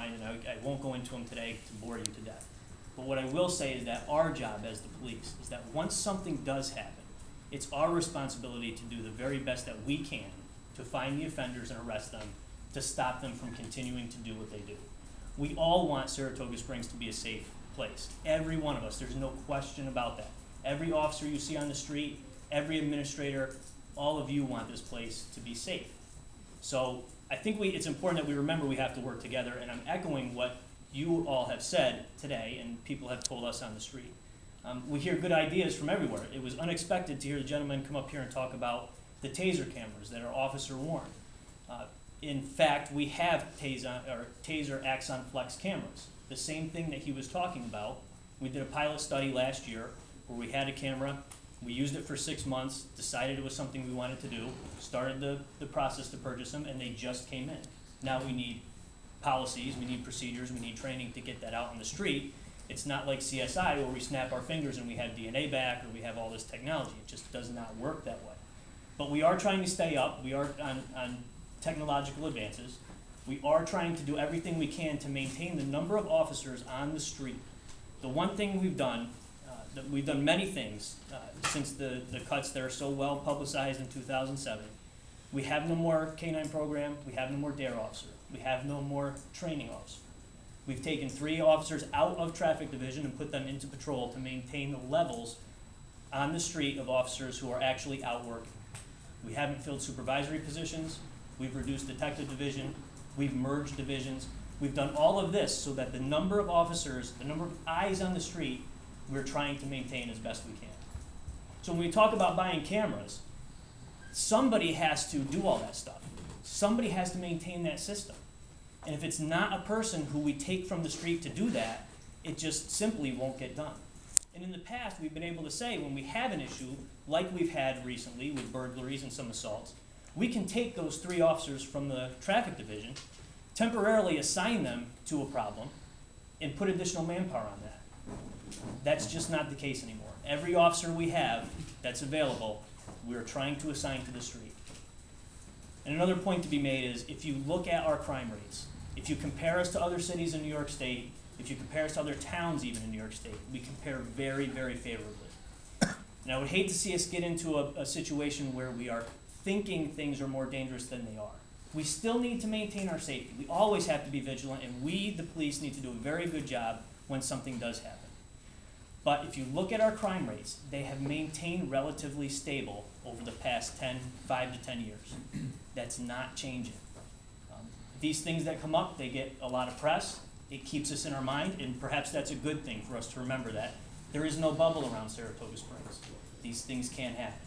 outlined, and I won't go into them today to bore you to death. But what I will say is that our job as the police is that once something does happen, it's our responsibility to do the very best that we can to find the offenders and arrest them, to stop them from continuing to do what they do. We all want Saratoga Springs to be a safe place. Every one of us, there's no question about that. Every officer you see on the street, every administrator, all of you want this place to be safe. So I think it's important that we remember we have to work together, and I'm echoing what you all have said today and people have told us on the street. We hear good ideas from everywhere. It was unexpected to hear the gentleman come up here and talk about the taser cameras that are officer worn. In fact, we have taser Axon Flex cameras. The same thing that he was talking about. We did a pilot study last year where we had a camera, we used it for 6 months, decided it was something we wanted to do, started the process to purchase them, and they just came in. Now we need policies, we need procedures, we need training to get that out on the street. It's not like CSI where we snap our fingers and we have DNA back or we have all this technology. It just does not work that way. But we are trying to stay up. We are on technological advances. We are trying to do everything we can to maintain the number of officers on the street. The one thing we've done many things since the cuts that are so well publicized in 2007. We have no more K-9 program. We have no more DARE officer. We have no more training officer. We've taken 3 officers out of traffic division and put them into patrol to maintain the levels on the street of officers who are actually out working. We haven't filled supervisory positions. We've reduced detective division. We've merged divisions. We've done all of this so that the number of officers, the number of eyes on the street, we're trying to maintain as best we can. So when we talk about buying cameras, somebody has to do all that stuff. Somebody has to maintain that system. And if it's not a person who we take from the street to do that, it just simply won't get done. And in the past, we've been able to say when we have an issue, like we've had recently with burglaries and some assaults, we can take those 3 officers from the traffic division, temporarily assign them to a problem, and put additional manpower on that. That's just not the case anymore. Every officer we have that's available, we're trying to assign to the street. And another point to be made is if you look at our crime rates, if you compare us to other cities in New York State, if you compare us to other towns even in New York State, we compare very, very favorably. And I would hate to see us get into a situation where we are thinking things are more dangerous than they are. We still need to maintain our safety. We always have to be vigilant, and we, the police, need to do a very good job when something does happen. But if you look at our crime rates, they have maintained relatively stable over the past 5 to 10 years. That's not changing. These things that come up, they get a lot of press. It keeps us in our mind, and perhaps that's a good thing for us to remember that. There is no bubble around Saratoga Springs. These things can happen.